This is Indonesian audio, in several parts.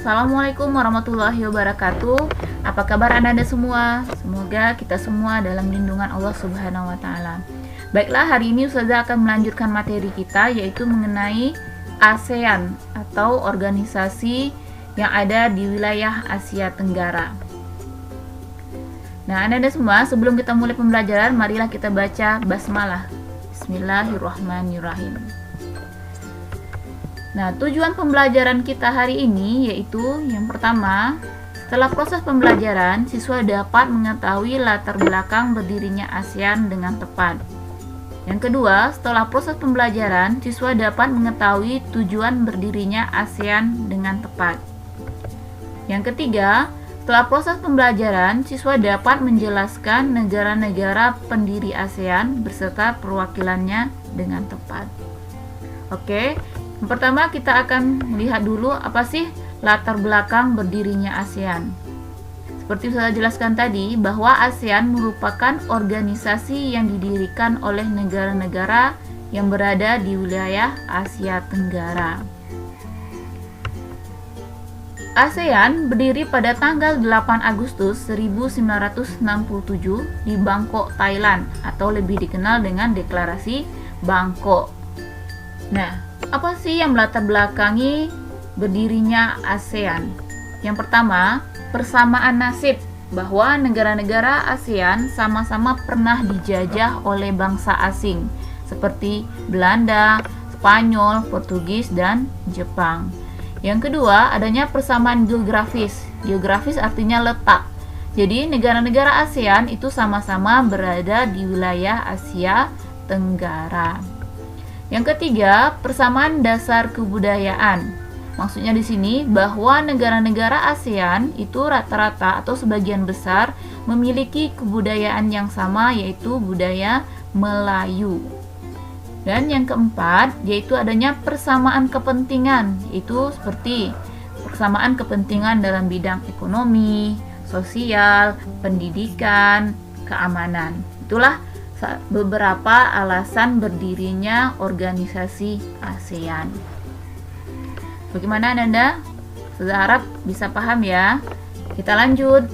Assalamualaikum warahmatullahi wabarakatuh. Apa kabar Anda semua? Semoga kita semua dalam lindungan Allah Subhanahu wa taala. Baiklah, hari ini Ustazah akan melanjutkan materi kita, yaitu mengenai ASEAN atau organisasi yang ada di wilayah Asia Tenggara. Nah, Anda semua, sebelum kita mulai pembelajaran, marilah kita baca basmalah. Bismillahirrahmanirrahim. Nah, tujuan pembelajaran kita hari ini yaitu yang pertama, setelah proses pembelajaran, siswa dapat mengetahui latar belakang berdirinya ASEAN dengan tepat. Yang kedua, setelah proses pembelajaran, siswa dapat mengetahui tujuan berdirinya ASEAN dengan tepat. Yang ketiga, setelah proses pembelajaran, siswa dapat menjelaskan negara-negara pendiri ASEAN beserta perwakilannya dengan tepat. Oke. Yang pertama, kita akan melihat dulu apa sih latar belakang berdirinya ASEAN. Seperti saya jelaskan tadi, bahwa ASEAN merupakan organisasi yang didirikan oleh negara-negara yang berada di wilayah Asia Tenggara. ASEAN berdiri pada tanggal 8 Agustus 1967 di Bangkok, Thailand, atau lebih dikenal dengan Deklarasi Bangkok. Nah, apa sih yang melatar belakangi berdirinya ASEAN? Yang pertama, persamaan nasib, bahwa negara-negara ASEAN sama-sama pernah dijajah oleh bangsa asing seperti Belanda, Spanyol, Portugis, dan Jepang. Yang kedua, adanya persamaan geografis. Geografis artinya letak. Jadi negara-negara ASEAN itu sama-sama berada di wilayah Asia Tenggara. Yang ketiga, persamaan dasar kebudayaan. Maksudnya di sini bahwa negara-negara ASEAN itu rata-rata atau sebagian besar memiliki kebudayaan yang sama, yaitu budaya Melayu. Dan yang keempat, yaitu adanya persamaan kepentingan, yaitu seperti persamaan kepentingan dalam bidang ekonomi, sosial, pendidikan, keamanan. Itulah beberapa alasan berdirinya organisasi ASEAN. Bagaimana Anda? Saya harap bisa paham ya. Kita lanjut.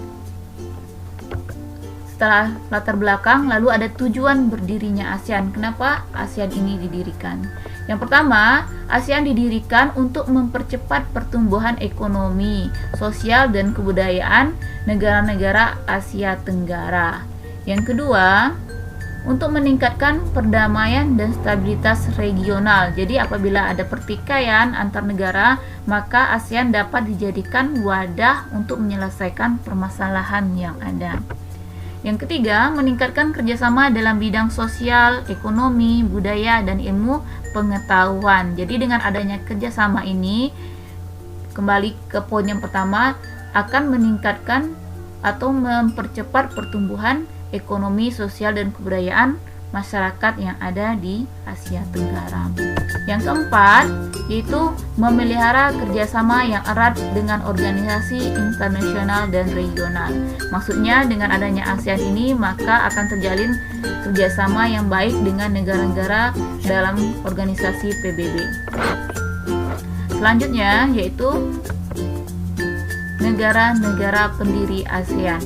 Setelah latar belakang, lalu ada tujuan berdirinya ASEAN. Kenapa ASEAN ini didirikan? Yang pertama, ASEAN didirikan untuk mempercepat pertumbuhan ekonomi, sosial, dan kebudayaan negara-negara Asia Tenggara. Yang kedua, untuk meningkatkan perdamaian dan stabilitas regional. Jadi apabila ada pertikaian antar negara, maka ASEAN dapat dijadikan wadah untuk menyelesaikan permasalahan yang ada. Yang ketiga, meningkatkan kerjasama dalam bidang sosial, ekonomi, budaya, dan ilmu pengetahuan. Jadi dengan adanya kerjasama ini, kembali ke poin yang pertama, akan meningkatkan atau mempercepat pertumbuhan ekonomi, sosial, dan kebudayaan masyarakat yang ada di Asia Tenggara. Yang keempat, yaitu memelihara kerjasama yang erat dengan organisasi internasional dan regional. Maksudnya dengan adanya ASEAN ini, maka akan terjalin kerjasama yang baik dengan negara-negara dalam organisasi PBB. Selanjutnya, yaitu negara-negara pendiri ASEAN.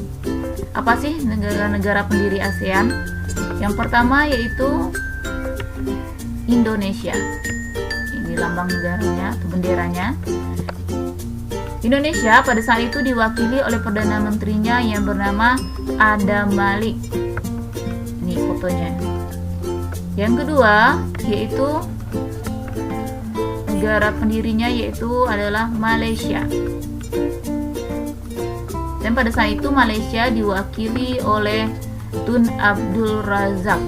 Apa sih negara-negara pendiri ASEAN? Yang pertama yaitu Indonesia. Ini lambang negaranya atau benderanya. Indonesia pada saat itu diwakili oleh Perdana Menterinya yang bernama Adam Malik. Ini fotonya. Yang kedua yaitu negara pendirinya yaitu adalah Malaysia. Dan pada saat itu Malaysia diwakili oleh Tun Abdul Razak.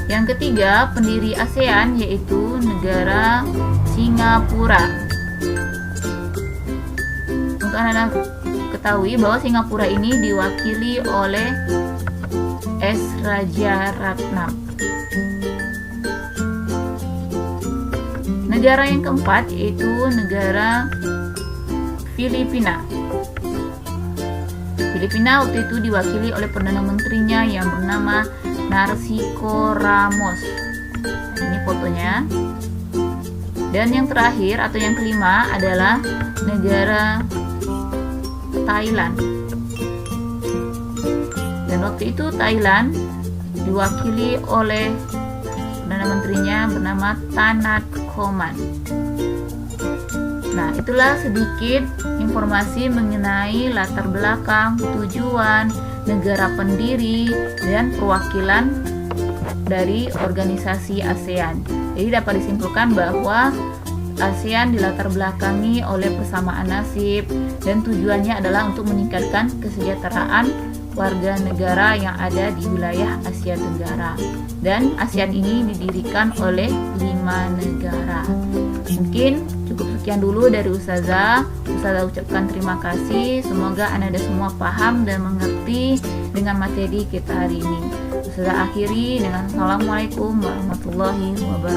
Yang ketiga, pendiri ASEAN yaitu negara Singapura. Untuk Anda ketahui bahwa Singapura ini diwakili oleh S. Rajaratnam. Negara yang keempat yaitu negara Filipina. Filipina waktu itu diwakili oleh Perdana Menterinya yang bernama Narcisco Ramos. Nah, ini fotonya. Dan yang terakhir atau yang kelima adalah negara Thailand. Dan waktu itu Thailand diwakili oleh Perdana Menterinya bernama Tanat Khoman. Nah, itulah sedikit informasi mengenai latar belakang, tujuan, negara pendiri, dan perwakilan dari organisasi ASEAN. Jadi dapat disimpulkan bahwa ASEAN dilatar belakangi oleh persamaan nasib dan tujuannya adalah untuk meningkatkan kesejahteraan warga negara yang ada di wilayah Asia Tenggara. Dan ASEAN ini didirikan oleh 5 negara. Mungkin cukup sekian dulu dari Ustazah. Ustazah ucapkan terima kasih. Semoga Anda semua paham dan mengerti dengan materi kita hari ini. Ustazah akhiri dengan Assalamualaikum warahmatullahi wabarakatuh.